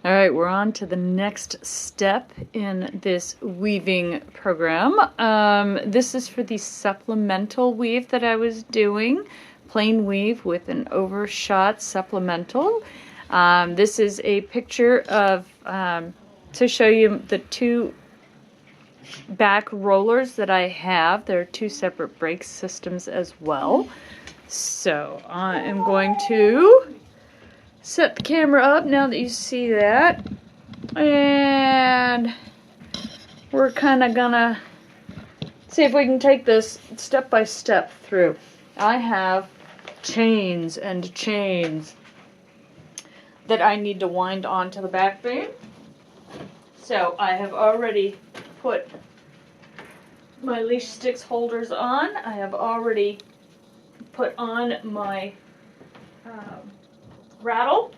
All right, we're on to the next step in this weaving program. This is for the supplemental weave that I was doing, plain weave with an overshot supplemental. This is a picture of, to show you the two back rollers that I have. There are two separate brake systems as well. So I am going to set the camera up now that you see that. And we're kind of gonna see if we can take this step by step through. I have chains and chains that I need to wind onto the back beam. So I have already put my leash sticks holders on. I have already put on my rattle.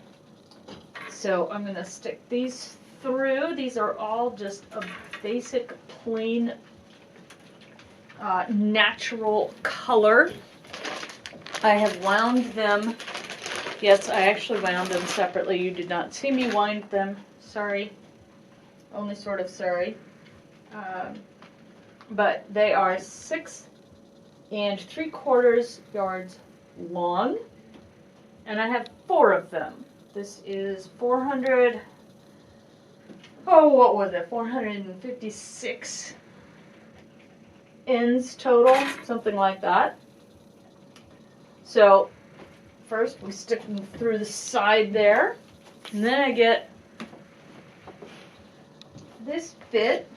So I'm going to stick these through. These are all just a basic plain natural color. I have wound them. Yes, I actually wound them separately. You did not see me wind them. Sorry. Only sort of sorry. But they are 6 3/4 yards long. And I have 4 of them. This is 400, what was it? 456 ends total, something like that. So first we stick them through the side there, and then I get this bit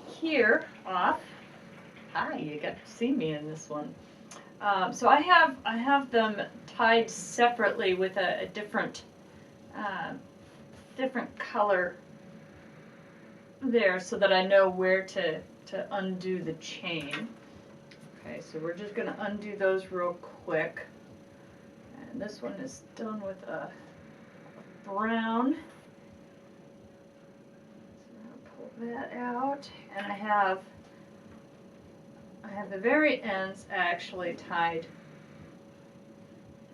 here off. Hi, you got to see me in this one. So I have them tied separately with a different color there, so that I know where to undo the chain. Okay, so we're just going to undo those real quick. And this one is done with a brown. So I'm going to pull that out, and I have the very ends actually tied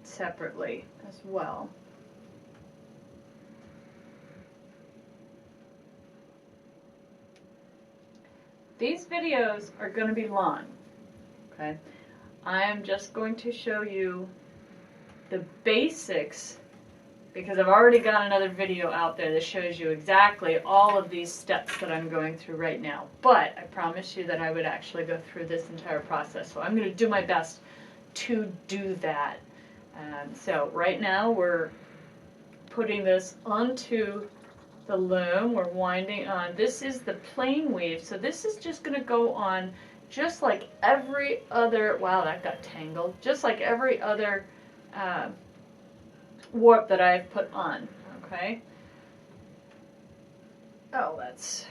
separately as well. These videos are going to be long, okay? I am just going to show you the basics, because I've already got another video out there that shows you exactly all of these steps that I'm going through right now. But I promised you that I would actually go through this entire process, so I'm going to do my best to do that. So right now we're putting this onto the loom. We're winding on. This is the plain weave, so this is just going to go on just like every other, wow, that got tangled, just like every other warp that I've put on, okay? Oh, that's,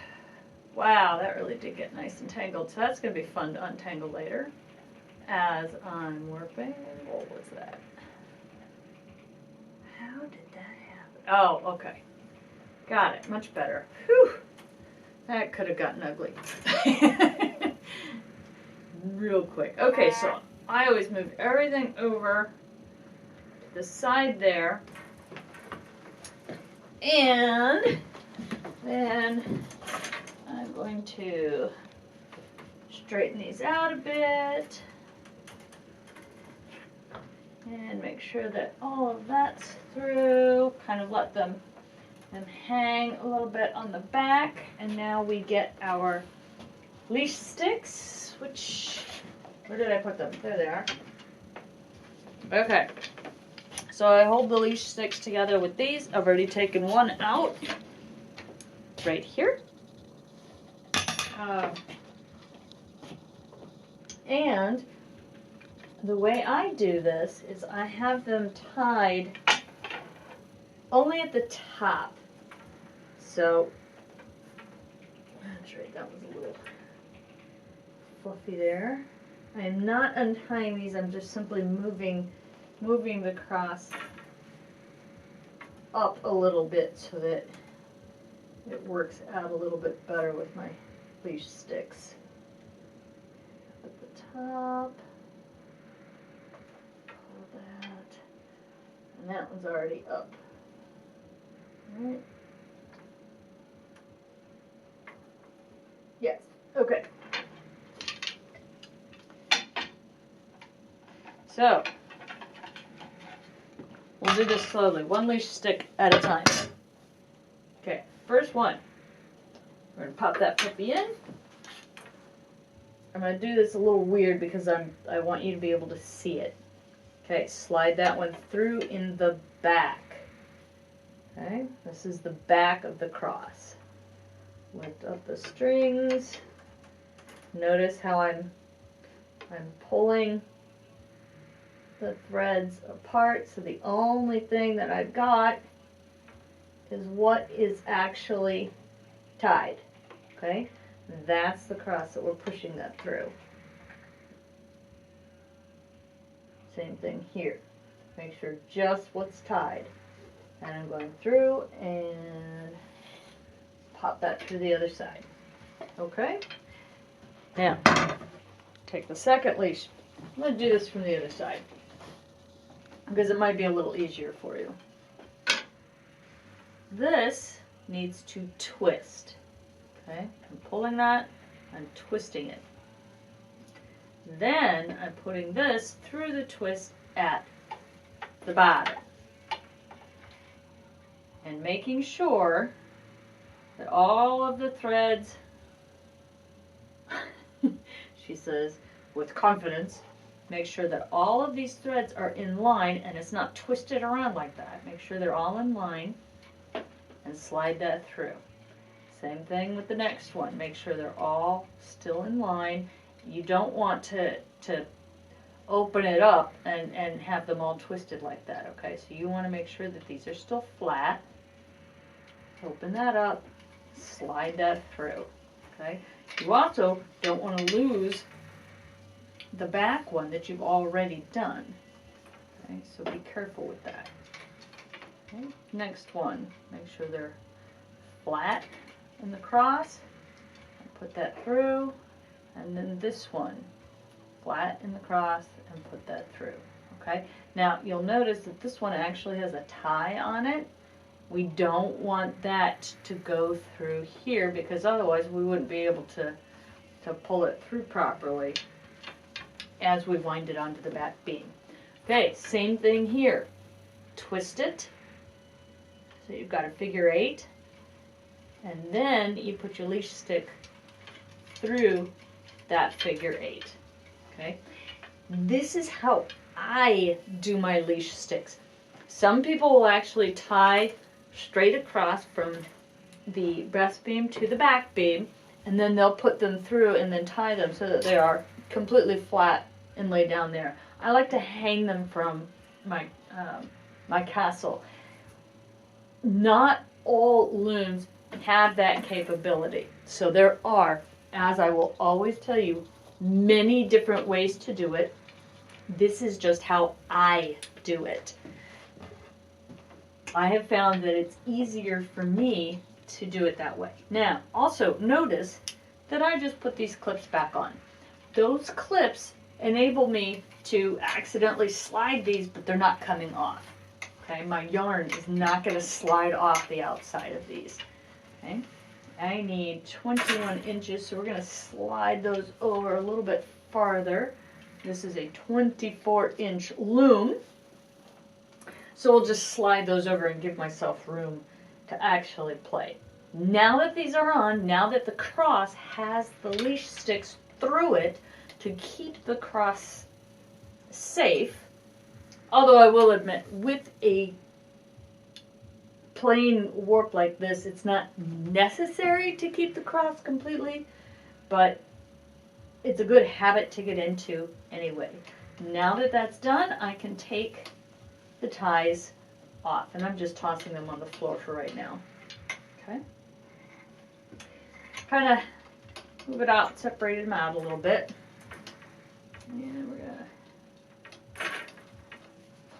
wow, that really did get nice and tangled. So that's going to be fun to untangle later as I'm warping. What was that? How did that happen? Oh, okay. Got it. Much better. Whew. That could have gotten ugly. Real quick. Okay, so I always move everything over to the side there. And then I'm going to straighten these out a bit and make sure that all of that's through, kind of let them hang a little bit on the back. And now we get our leash sticks, which, where did I put them? There they are. Okay. So I hold the leash sticks together with these. I've already taken one out right here. And the way I do this is I have them tied only at the top. So, that's right, that was a little fluffy there. I am not untying these, I'm just simply moving the cross up a little bit so that it works out a little bit better with my leash sticks. At the top, pull that, and that one's already up. Right. Yes. Okay. So, we'll do this slowly, one leash stick at a time. Okay, first one. We're going to pop that puppy in. I'm going to do this a little weird because I want you to be able to see it. Okay, slide that one through in the back. Okay, this is the back of the cross. Lift up the strings. Notice how I'm pulling the threads apart, so the only thing that I've got is what is actually tied. Okay, that's the cross that we're pushing that through. Same thing here. Make sure just what's tied. And I'm going through and pop that through the other side. Okay? Now, take the second leash. I'm going to do this from the other side because it might be a little easier for you. This needs to twist. Okay? I'm pulling that, I'm twisting it. Then I'm putting this through the twist at the bottom. And making sure that all of the threads, she says with confidence, make sure that all of these threads are in line and it's not twisted around like that. Make sure they're all in line and slide that through. Same thing with the next one. Make sure they're all still in line. You don't want to open it up and have them all twisted like that, okay? So you want to make sure that these are still flat. Open that up, slide that through, okay? You also don't want to lose the back one that you've already done, okay? So be careful with that. Okay? Next one, make sure they're flat in the cross. Put that through, and then this one, flat in the cross, and put that through, okay? Now, you'll notice that this one actually has a tie on it. We don't want that to go through here because otherwise we wouldn't be able to pull it through properly as we wind it onto the back beam. Okay, same thing here. Twist it. So you've got a figure 8. And then you put your leash stick through that figure 8. Okay? This is how I do my leash sticks. Some people will actually tie straight across from the breast beam to the back beam, and then they'll put them through and then tie them so that they are completely flat and laid down there. I like to hang them from my my castle. Not all looms have that capability. So there are, as I will always tell you, many different ways to do it. This is just how I do it. I have found that it's easier for me to do it that way. Now, also notice that I just put these clips back on. Those clips enable me to accidentally slide these, but they're not coming off. Okay, my yarn is not going to slide off the outside of these. Okay, I need 21 inches, so we're going to slide those over a little bit farther. This is a 24-inch loom. So we'll just slide those over and give myself room to actually play. Now that these are on, now that the cross has the leash sticks through it to keep the cross safe, although I will admit, with a plain warp like this, it's not necessary to keep the cross completely, but it's a good habit to get into anyway. Now that that's done, I can take the ties off, and I'm just tossing them on the floor for right now. Okay. Kind of move it out, separate them out a little bit. And we're gonna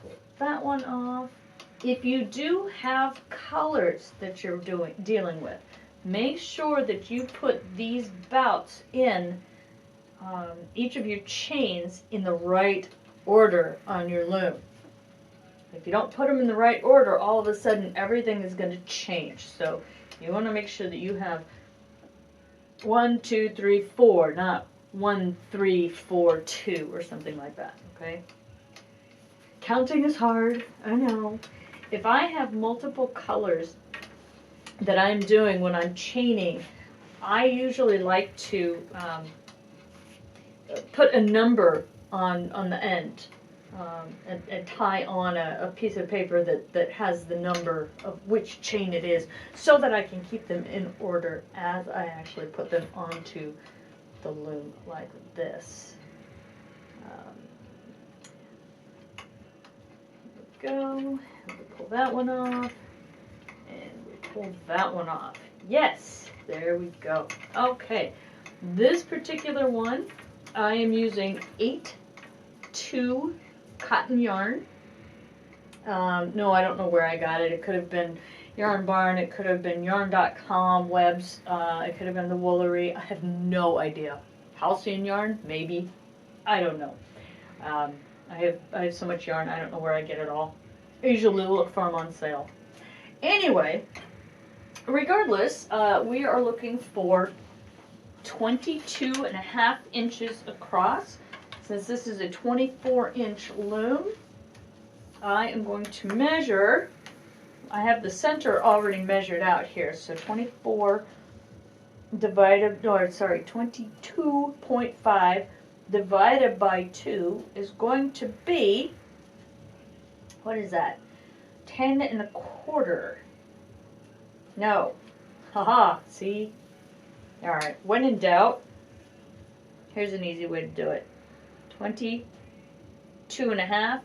pull that one off. If you do have colors that you're dealing with, make sure that you put these bouts in each of your chains in the right order on your loom. If you don't put them in the right order, all of a sudden everything is going to change. So you want to make sure that you have 1, 2, 3, 4, not 1, 3, 4, 2 or something like that, okay? Counting is hard, I know. If I have multiple colors that I'm doing when I'm chaining, I usually like to put a number on the end and tie on a piece of paper that has the number of which chain it is, so that I can keep them in order as I actually put them onto the loom like this. Here we go. We pull that one off, and we pull that one off. Yes, there we go. Okay, this particular one, I am using 8-2 cotton yarn. No, I don't know where I got it. It could have been Yarn Barn, it could have been yarn.com, Webs, it could have been the Woolery. I have no idea. Halcyon yarn, maybe. I don't know. I have so much yarn, I don't know where I get it all. I usually look for them on sale. Anyway, regardless, we are looking for 22.5 inches across. Since this is a 24-inch loom, I am going to measure. I have the center already measured out here, so 22.5 divided by 2 is going to be, what is that? 10 1/4. No. Haha, see? Alright, when in doubt, here's an easy way to do it. 22.5,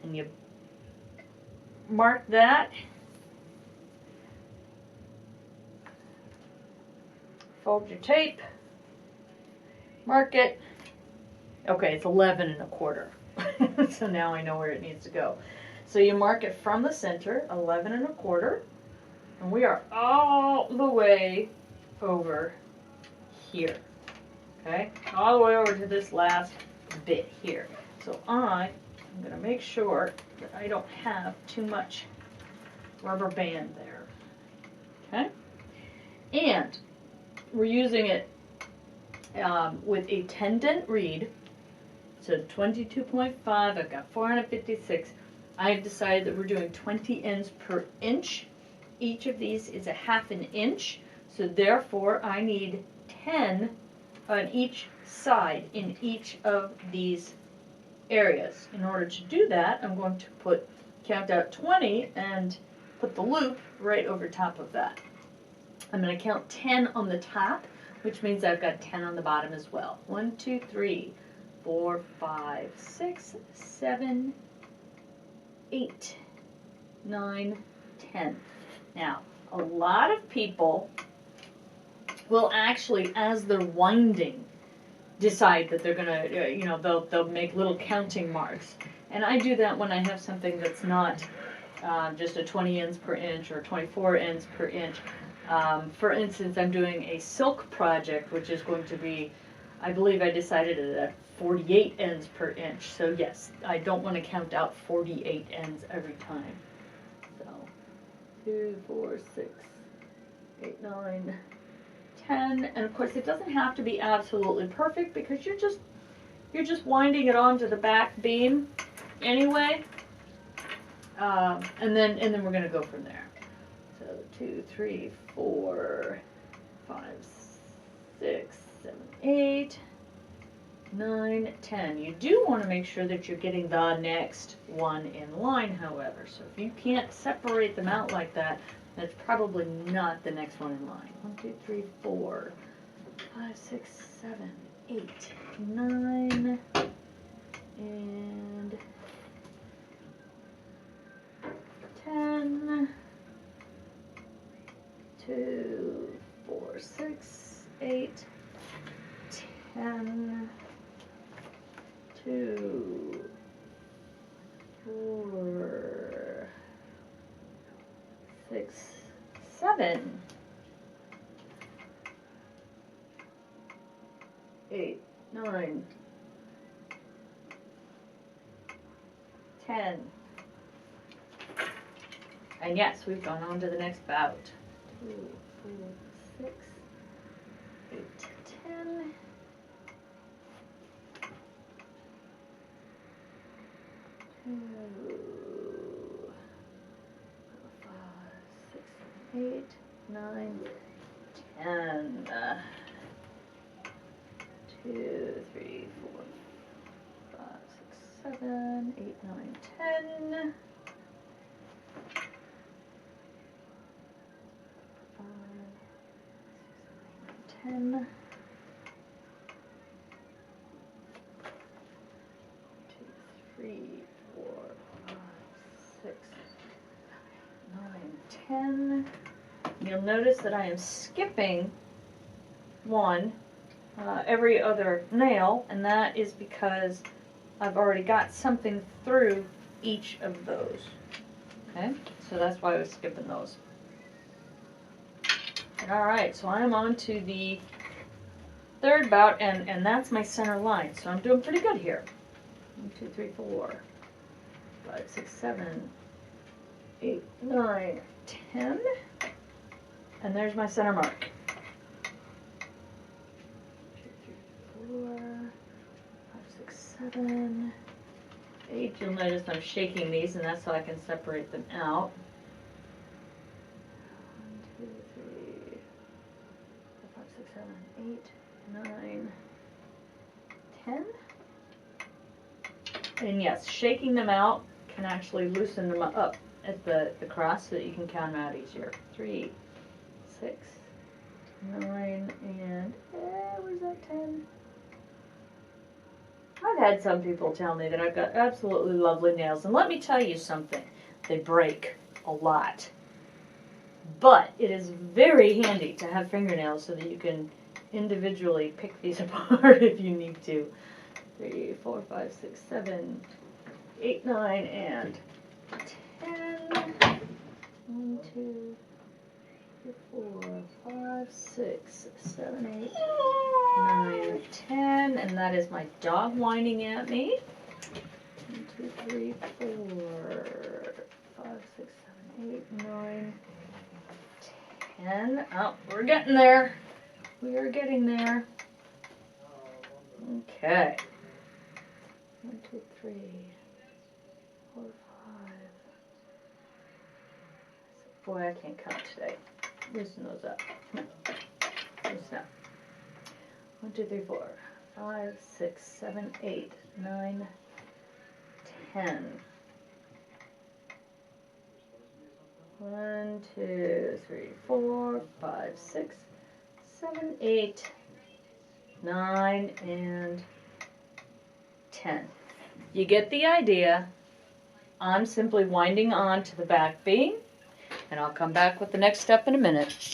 and you mark that. Fold your tape. Mark it. Okay, it's 11 1/4. So now I know where it needs to go. So you mark it from the center, 11 1/4, and we are all the way over here. Okay, all the way over to this last bit here. So I'm going to make sure that I don't have too much rubber band there. Okay, and we're using it with a 10-dent reed. So 22.5, I've got 456. I've decided that we're doing 20 ends per inch. Each of these is a 1/2 inch, so therefore I need 10 on each side in each of these areas. In order to do that, I'm going to count out 20 and put the loop right over top of that. I'm going to count 10 on the top, which means I've got 10 on the bottom as well. 1, 2, 3, 4, 5, 6, 7, 8, 9, 10. Now, a lot of people will actually, as they're winding, decide that they're gonna, they'll make little counting marks. And I do that when I have something that's not just a 20 ends per inch or 24 ends per inch. For instance, I'm doing a silk project, which is going to be, I believe I decided it at 48 ends per inch. So yes, I don't want to count out 48 ends every time. So 2, 4, 6, 8, 9, 10, and of course it doesn't have to be absolutely perfect because you're just winding it onto the back beam anyway, and then we're going to go from there. So 2, 3, 4, 5, 6, 7, 8, 9, 10. You do want to make sure that you're getting the next one in line, however. So if you can't separate them out like that, that's probably not the next one in line. 1, 2, 3, 4, 5, 6, 7, 8, 9, and 10. 2, 4, 6, 8, 10. 2, 4, 6, 7, 8, 9, 10. And yes, we've gone on to the next bout. 2, 4, 6, 8, 10. 2, 4, 5, 6, 7, 8, 9, 10. 2, 3, 4, 5, 6, 7, 8, 9, 10. 10. 2, 3, 4, 5, 6, 9, 10. You'll notice that I am skipping one every other nail, and that is because I've already got something through each of those. Okay, so that's why I was skipping those. Alright, so I'm on to the third bout, and that's my center line, so I'm doing pretty good here. 1, 2, 3, 4, 5, 6, 7, 8, 9, 10, and there's my center mark. 2, 3, 4, 5, 6, 7, 8. You'll notice I'm shaking these, and that's so I can separate them out. 1, 2, 3, 4, 5, 6, 7, 8, 9, 10. And yes, shaking them out can actually loosen them up at the cross so that you can count them out easier. 3, 6, 9, and where's that 10? I've had some people tell me that I've got absolutely lovely nails, and let me tell you something, they break a lot. But it is very handy to have fingernails so that you can individually pick these apart if you need to. 3, 4, 5, 6, 7, 8, 9, and 10. 1, 2, 3, 4, 5, 6, 7, 8, 9, 10. And that is my dog whining at me. 1, 2, 3, 4, 5, 6, 7, 8, 9, 10. Oh, we're getting there. We are getting there. Okay. 1, 2, 3, 4, 5. Boy, I can't count today. Loosen those up. Come on. Loosen up. 1, 2, 3, 4, 5, 6, 7, 8, 9, 10. 1, 2, 3, 4, 5, 6, 7, 8, 9, and 10. You get the idea. I'm simply winding on to the back beam, and I'll come back with the next step in a minute.